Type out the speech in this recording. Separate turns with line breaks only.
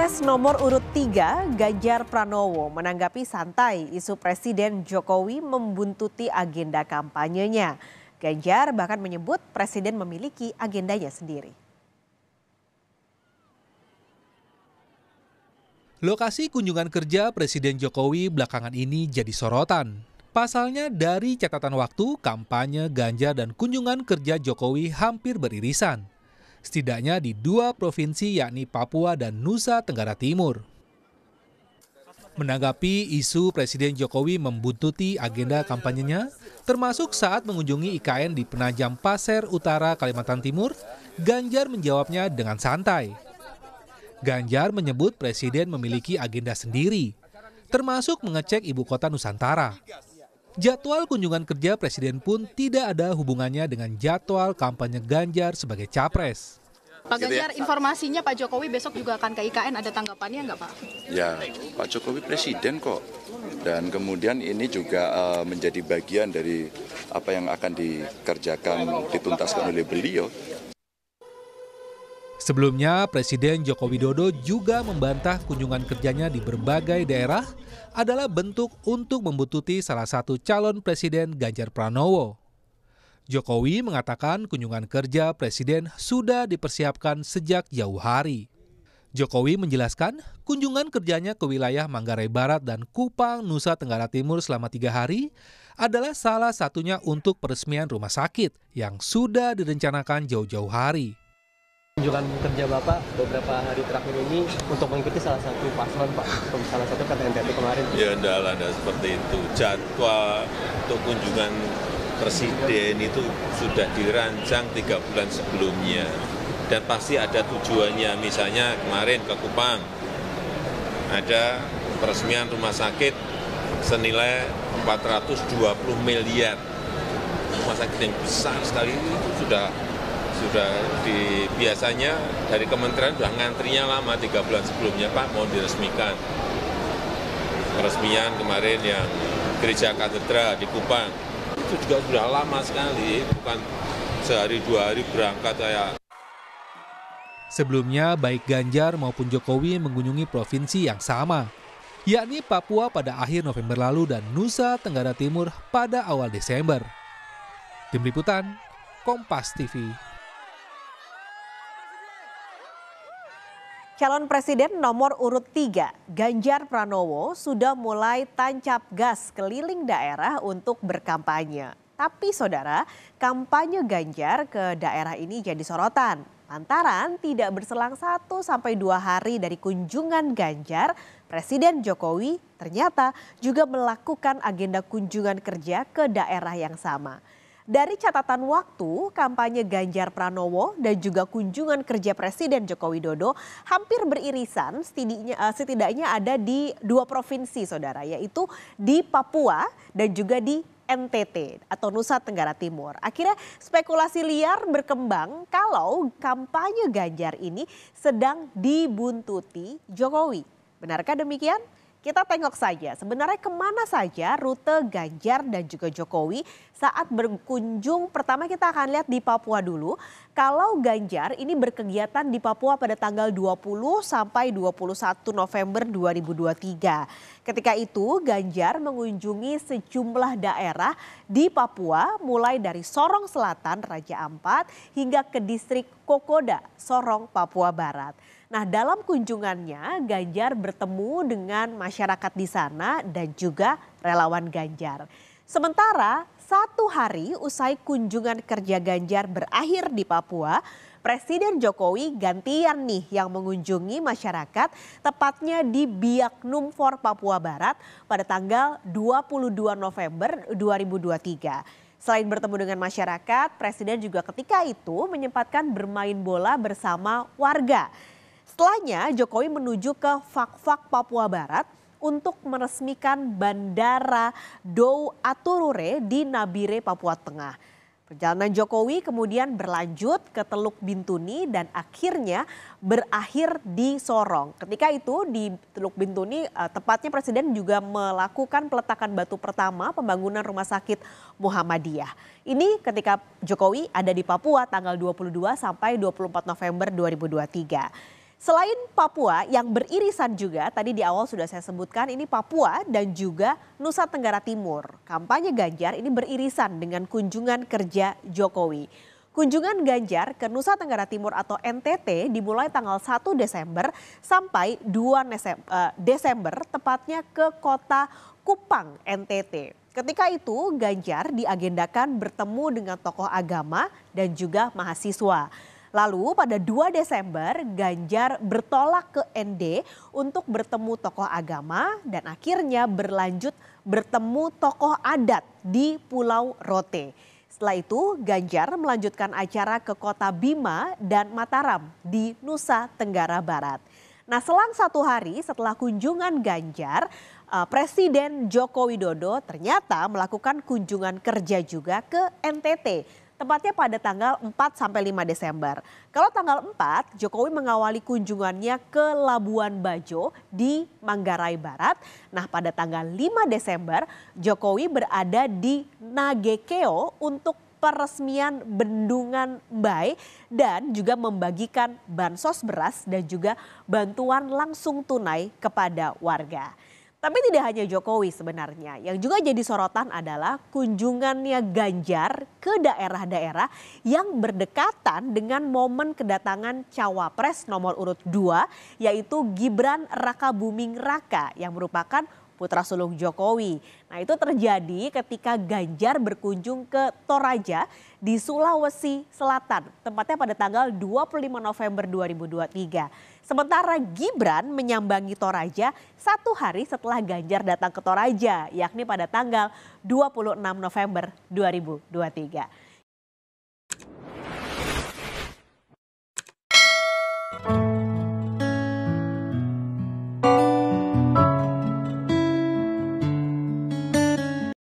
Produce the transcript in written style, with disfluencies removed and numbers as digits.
Capres nomor urut 3, Ganjar Pranowo menanggapi santai isu Presiden Jokowi membuntuti agenda kampanyenya. Ganjar bahkan menyebut Presiden memiliki agendanya sendiri.
Lokasi kunjungan kerja Presiden Jokowi belakangan ini jadi sorotan. Pasalnya dari catatan waktu, kampanye Ganjar dan kunjungan kerja Jokowi hampir beririsan. Setidaknya di dua provinsi yakni Papua dan Nusa Tenggara Timur. Menanggapi isu Presiden Jokowi membuntuti agenda kampanyenya, termasuk saat mengunjungi IKN di Penajam Pasir Utara, Kalimantan Timur, Ganjar menjawabnya dengan santai. Ganjar menyebut Presiden memiliki agenda sendiri, termasuk mengecek ibu kota Nusantara. Jadwal kunjungan kerja Presiden pun tidak ada hubungannya dengan jadwal kampanye Ganjar sebagai capres.
Pak Ganjar, informasinya Pak Jokowi besok juga akan ke IKN, ada tanggapannya nggak Pak?
Ya, Pak Jokowi presiden kok. Dan kemudian ini juga menjadi bagian dari apa yang akan dikerjakan, dituntaskan oleh beliau.
Sebelumnya, Presiden Joko Widodo juga membantah kunjungan kerjanya di berbagai daerah adalah bentuk untuk membuntuti salah satu calon Presiden Ganjar Pranowo. Jokowi mengatakan kunjungan kerja Presiden sudah dipersiapkan sejak jauh hari. Jokowi menjelaskan kunjungan kerjanya ke wilayah Manggarai Barat dan Kupang, Nusa Tenggara Timur selama 3 hari adalah salah satunya untuk peresmian rumah sakit yang sudah direncanakan jauh-jauh hari.
Kunjungan kerja Bapak beberapa hari terakhir ini untuk mengikuti salah satu paslon Pak, salah satu kata NTT kemarin.
Ya enggak seperti itu. Jadwal untuk kunjungan Presiden itu sudah dirancang 3 bulan sebelumnya. Dan pasti ada tujuannya, misalnya kemarin ke Kupang ada peresmian rumah sakit senilai 420 miliar. Rumah sakit yang besar sekali itu sudah biasanya dari kementerian sudah ngantrinya lama 3 bulan sebelumnya, Pak mau diresmikan. Peresmian kemarin yang gereja katedral di Kupang itu juga sudah lama sekali, bukan sehari 2 hari berangkat kayak.
Sebelumnya baik Ganjar maupun Jokowi mengunjungi provinsi yang sama, yakni Papua pada akhir November lalu dan Nusa Tenggara Timur pada awal Desember. Tim Liputan, Kompas TV.
Calon Presiden nomor urut 3, Ganjar Pranowo sudah mulai tancap gas keliling daerah untuk berkampanye. Tapi saudara, kampanye Ganjar ke daerah ini jadi sorotan. Lantaran tidak berselang 1-2 hari dari kunjungan Ganjar, Presiden Jokowi ternyata juga melakukan agenda kunjungan kerja ke daerah yang sama. Dari catatan waktu, kampanye Ganjar Pranowo dan juga kunjungan kerja Presiden Joko Widodo hampir beririsan, setidaknya ada di 2 provinsi saudara, yaitu di Papua dan juga di NTT atau Nusa Tenggara Timur. Akhirnya spekulasi liar berkembang kalau kampanye Ganjar ini sedang dibuntuti Jokowi. Benarkah demikian? Kita tengok saja sebenarnya kemana saja rute Ganjar dan juga Jokowi saat berkunjung. Pertama kita akan lihat di Papua dulu. Kalau Ganjar ini berkegiatan di Papua pada tanggal 20 sampai 21 November 2023. Ketika itu Ganjar mengunjungi sejumlah daerah di Papua mulai dari Sorong Selatan, Raja Ampat hingga ke distrik Kokoda, Sorong, Papua Barat. Nah, dalam kunjungannya Ganjar bertemu dengan masyarakat di sana dan juga relawan Ganjar. Sementara 1 hari usai kunjungan kerja Ganjar berakhir di Papua, Presiden Jokowi gantian nih yang mengunjungi masyarakat tepatnya di Biak Numfor, Papua Barat pada tanggal 22 November 2023. Selain bertemu dengan masyarakat, Presiden juga ketika itu menyempatkan bermain bola bersama warga. Setelahnya Jokowi menuju ke Fak-Fak, Papua Barat untuk meresmikan Bandara Dou Aturure di Nabire, Papua Tengah. Perjalanan Jokowi kemudian berlanjut ke Teluk Bintuni dan akhirnya berakhir di Sorong. Ketika itu di Teluk Bintuni tepatnya Presiden juga melakukan peletakan batu pertama pembangunan Rumah Sakit Muhammadiyah. Ini ketika Jokowi ada di Papua tanggal 22 sampai 24 November 2023. Selain Papua yang beririsan juga, tadi di awal sudah saya sebutkan ini Papua dan juga Nusa Tenggara Timur. Kampanye Ganjar ini beririsan dengan kunjungan kerja Jokowi. Kunjungan Ganjar ke Nusa Tenggara Timur atau NTT dimulai tanggal 1 Desember sampai 2 Desember tepatnya ke kota Kupang, NTT. Ketika itu Ganjar diagendakan bertemu dengan tokoh agama dan juga mahasiswa. Lalu pada 2 Desember Ganjar bertolak ke ND untuk bertemu tokoh agama dan akhirnya berlanjut bertemu tokoh adat di Pulau Rote. Setelah itu Ganjar melanjutkan acara ke kota Bima dan Mataram di Nusa Tenggara Barat. Nah, selang 1 hari setelah kunjungan Ganjar, Presiden Joko Widodo ternyata melakukan kunjungan kerja juga ke NTT. Tepatnya pada tanggal 4 sampai 5 Desember. Kalau tanggal 4, Jokowi mengawali kunjungannya ke Labuan Bajo di Manggarai Barat. Nah, pada tanggal 5 Desember, Jokowi berada di Nagekeo untuk peresmian Bendungan Mbai dan juga membagikan bansos beras dan juga bantuan langsung tunai kepada warga. Tapi tidak hanya Jokowi sebenarnya, yang juga jadi sorotan adalah kunjungannya Ganjar ke daerah-daerah yang berdekatan dengan momen kedatangan Cawapres nomor urut 2 yaitu Gibran Rakabuming Raka yang merupakan putra sulung Jokowi. Nah, itu terjadi ketika Ganjar berkunjung ke Toraja di Sulawesi Selatan, tempatnya pada tanggal 25 November 2023. Sementara Gibran menyambangi Toraja 1 hari setelah Ganjar datang ke Toraja, yakni pada tanggal 26 November 2023.